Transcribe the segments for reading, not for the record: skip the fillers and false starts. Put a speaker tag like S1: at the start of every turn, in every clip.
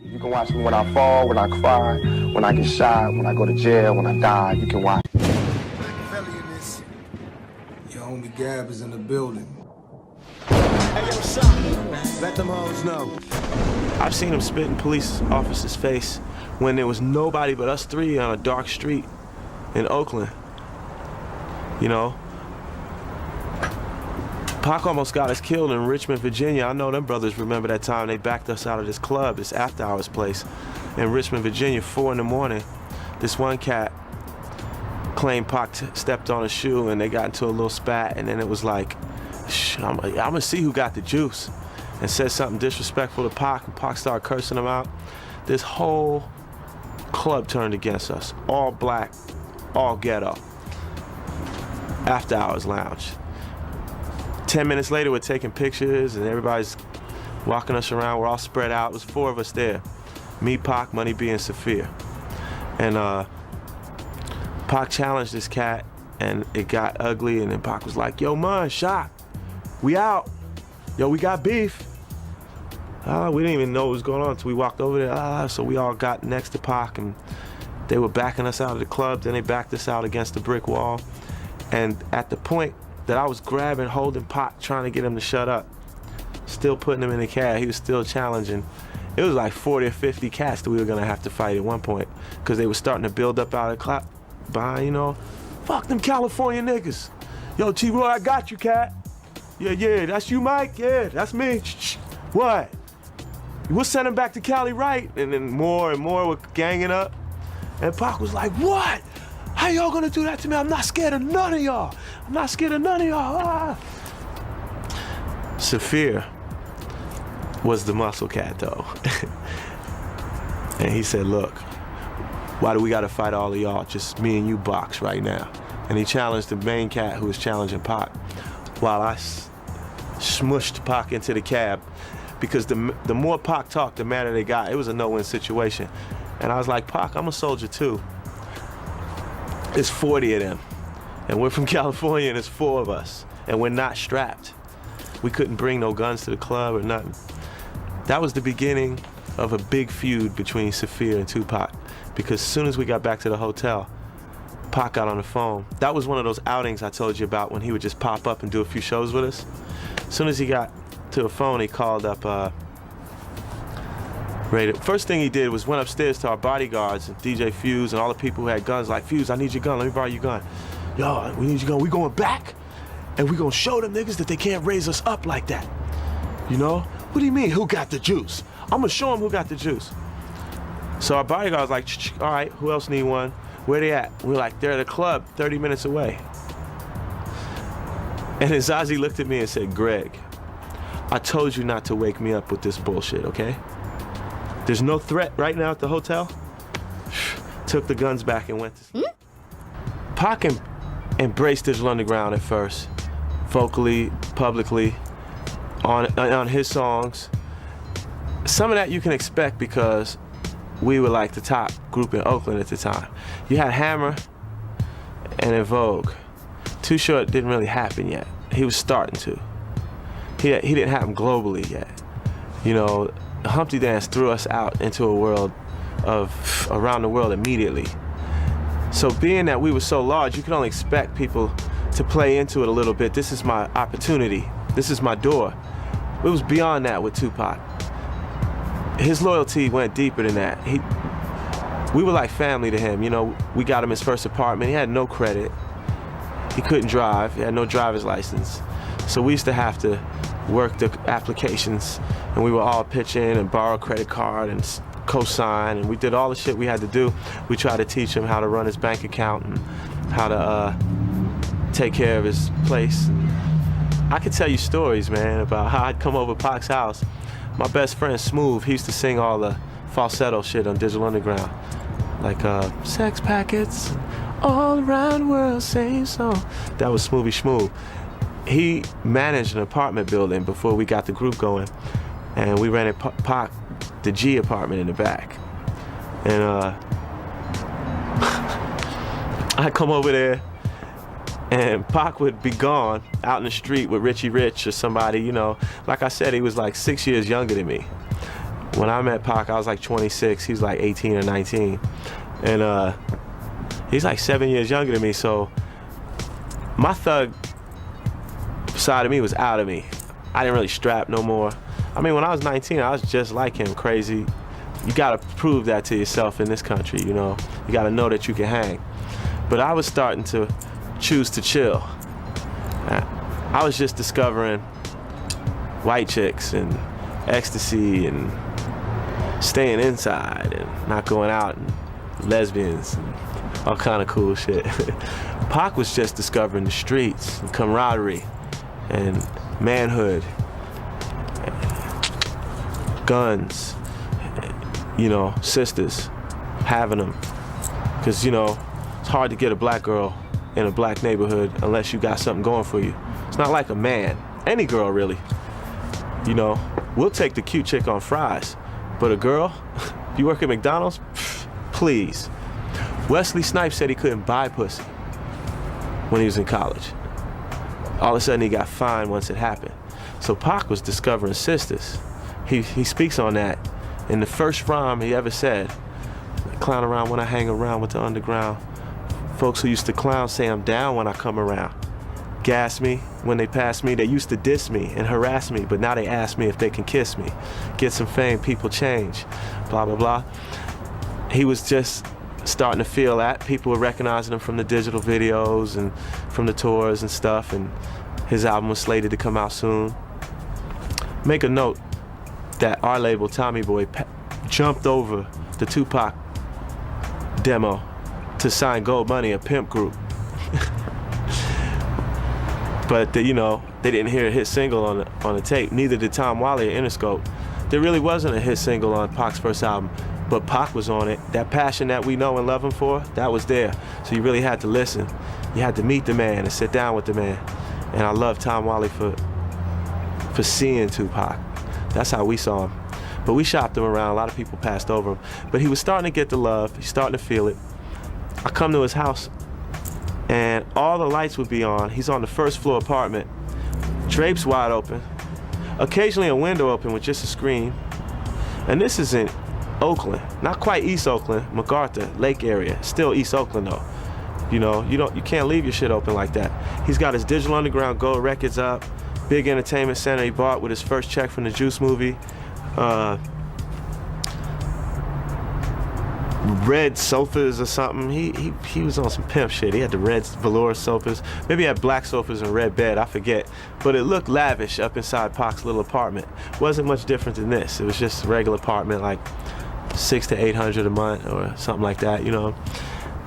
S1: You can watch me when I fall, when I cry, when I get shot, when I go to jail, when I die. You can watch.
S2: Your homie Gab is in the building.
S3: Hey, yo, son, let them hoes know.
S4: I've seen him spit in police officers' face when there was nobody but us three on a dark street in Oakland. You know? Pac almost got us killed in Richmond, Virginia. I know them brothers remember that time they backed us out of this club, this after-hours place in Richmond, Virginia, 4 in the morning. This one cat claimed Pac stepped on a shoe and they got into a little spat, and then it was like, I'm gonna see who got the juice, and said something disrespectful to Pac, and Pac started cursing him out. This whole club turned against us. All black, all ghetto. After Hours Lounge. 10 minutes later, we're taking pictures and everybody's walking us around. We're all spread out. It was 4 of us there. Me, Pac, Money B, and Sophia. And Pac challenged this cat and it got ugly, and then Pac was like, yo, man, shot. We out. Yo, we got beef. We didn't even know what was going on until we walked over there. So we all got next to Pac, and they were backing us out of the club. Then they backed us out against the brick wall. And at the point that I was grabbing, holding Pac, trying to get him to shut up, still putting him in the cab, he was still challenging. It was like 40 or 50 cats that we were gonna have to fight at one point, because they were starting to build up out of the clap behind, you know. Fuck them California niggas. Yo, T-Roy, I got you, cat. Yeah, that's you, Mike? Yeah, that's me. Shh. What? We'll send him back to Cali, right? And then more and more were ganging up. And Pac was like, what? How y'all gonna do that to me? I'm not scared of none of y'all. I'm not scared of none of y'all. Sophia was the muscle cat, though. And he said, look, why do we gotta fight all of y'all? Just me and you box right now. And he challenged the main cat who was challenging Pac, while I smushed Pac into the cab, because the more Pac talked, the madder they got. It was a no-win situation. And I was like, Pac, I'm a soldier too. There's 40 of them, and we're from California, and there's 4 of us, and we're not strapped. We couldn't bring no guns to the club or nothing. That was the beginning of a big feud between Sophia and Tupac, because as soon as we got back to the hotel, Pac got on the phone. That was one of those outings I told you about when he would just pop up and do a few shows with us. As soon as he got to the phone, he called up First thing he did was went upstairs to our bodyguards and DJ Fuse and all the people who had guns, like, Fuse, I need your gun, let me borrow your gun. Yo, we need your gun, we going back, and we gonna show them niggas that they can't raise us up like that. You know? What do you mean, who got the juice? I'm gonna show them who got the juice. So our bodyguard was like, all right, who else need one? Where they at? We're like, they're at a club 30 minutes away. And then Zazie looked at me and said, Greg, I told you not to wake me up with this bullshit, okay? There's no threat right now at the hotel. Took the guns back and went to sleep. Pac embraced Digital Underground at first, vocally, publicly, on his songs. Some of that you can expect because we were like the top group in Oakland at the time. You had Hammer and En Vogue. Too Short didn't really happen yet. He was starting to. He didn't happen globally yet. You know, Humpty Dance threw us out into a world of around the world immediately. So being that we were so large, you could only expect people to play into it a little bit. This is my opportunity. This is my door. It was beyond that with Tupac. His loyalty went deeper than that. We were like family to him. You know, we got him his first apartment. He had no credit. He couldn't drive. He had no driver's license. So we used to have to work the applications, and we would all pitch in and borrow a credit card and co-sign, and we did all the shit we had to do. We tried to teach him how to run his bank account and how to take care of his place. I could tell you stories, man, about how I'd come over Pac's house. My best friend Smooth, he used to sing all the falsetto shit on Digital Underground, like sex packets, all around the world, same song. That was Smoothie Schmoo. He managed an apartment building before we got the group going, and we rented Pac the G apartment in the back. And I'd come over there, and Pac would be gone out in the street with Richie Rich or somebody, you know. Like I said, he was like 6 years younger than me. When I met Pac, I was like 26. He was like 18 or 19. And he's like 7 years younger than me, so my thug side of me was out of me. I didn't really strap no more. I mean, when I was 19, I was just like him, crazy. You gotta prove that to yourself in this country, you know? You gotta know that you can hang. But I was starting to choose to chill. I was just discovering white chicks and ecstasy and staying inside and not going out, and lesbians and all kind of cool shit. Pac was just discovering the streets and camaraderie and manhood, guns, you know, sisters, having them. Because, you know, it's hard to get a black girl in a black neighborhood unless you got something going for you. It's not like a man, any girl really. You know, we'll take the cute chick on fries, but a girl, you work at McDonald's, please. Wesley Snipes said he couldn't buy pussy when he was in college. All of a sudden he got fined once it happened. So Pac was discovering sisters. He speaks on that in the first rhyme he ever said. I clown around when I hang around with the underground. Folks who used to clown say I'm down when I come around. Gas me when they pass me. They used to diss me and harass me, but now they ask me if they can kiss me. Get some fame, people change, blah, blah, blah. He was just starting to feel that. People were recognizing him from the digital videos and from the tours and stuff, and his album was slated to come out soon. Make a note that our label, Tommy Boy, jumped over the Tupac demo to sign Gold Money, a pimp group. But you know, they didn't hear a hit single on the tape. Neither did Tom Wally or Interscope. There really wasn't a hit single on Pac's first album, but Pac was on it. That passion that we know and love him for, that was there. So you really had to listen. You had to meet the man and sit down with the man. And I love Tom Wally for seeing Tupac. That's how we saw him. But we shopped him around. A lot of people passed over him. But he was starting to get the love. He's starting to feel it. I come to his house, and all the lights would be on. He's on the first floor apartment. Drapes wide open. Occasionally a window open with just a screen. And this is in Oakland. Not quite East Oakland, MacArthur, Lake area. Still East Oakland though. You know, you can't leave your shit open like that. He's got his Digital Underground Gold records up. Big entertainment center he bought with his first check from the Juice movie. Red sofas or something. He was on some pimp shit. He had the red velour sofas. Maybe he had black sofas and red bed, I forget. But it looked lavish up inside Pac's little apartment. Wasn't much different than this. It was just a regular apartment, like $600 to $800 a month or something like that, you know.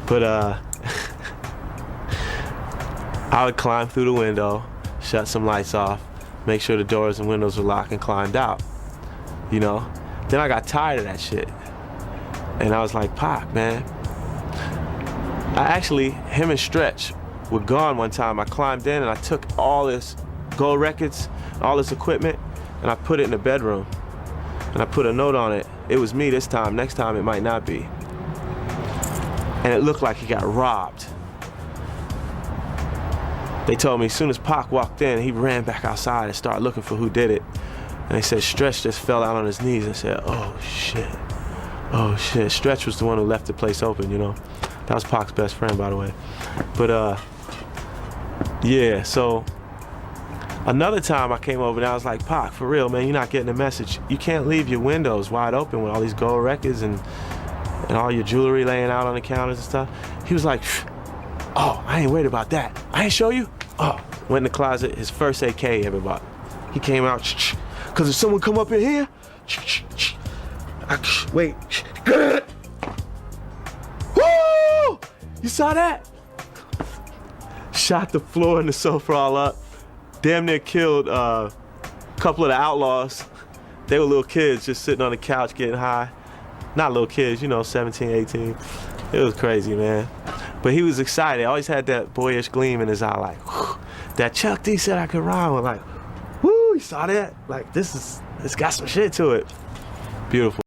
S4: But I would climb through the window, shut some lights off, make sure the doors and windows were locked, and climbed out, you know. Then I got tired of that shit. And I was like, Pac, man. Him and Stretch were gone one time. I climbed in and I took all this gold records, all this equipment, and I put it in the bedroom. And I put a note on it. It was me this time. Next time it might not be. And it looked like he got robbed. They told me as soon as Pac walked in, he ran back outside and started looking for who did it. And they said Stretch just fell out on his knees and said, oh shit. Oh shit, Stretch was the one who left the place open, you know. That was Pac's best friend, by the way. But yeah, so another time I came over and I was like, Pac, for real, man, you're not getting the message. You can't leave your windows wide open with all these gold records and all your jewelry laying out on the counters and stuff. He was like, oh, I ain't worried about that. I ain't show you? Oh, went in the closet, his first AK ever bought. He came out, cause if someone come up in here, wait. Woo! You saw that? Shot the floor and the sofa all up. Damn near killed a couple of the outlaws. They were little kids just sitting on the couch getting high. Not little kids, you know, 17, 18. It was crazy, man. But he was excited. Always had that boyish gleam in his eye, like, whew. That Chuck D said I could rhyme with, like, woo, you saw that? Like, it's got some shit to it. Beautiful.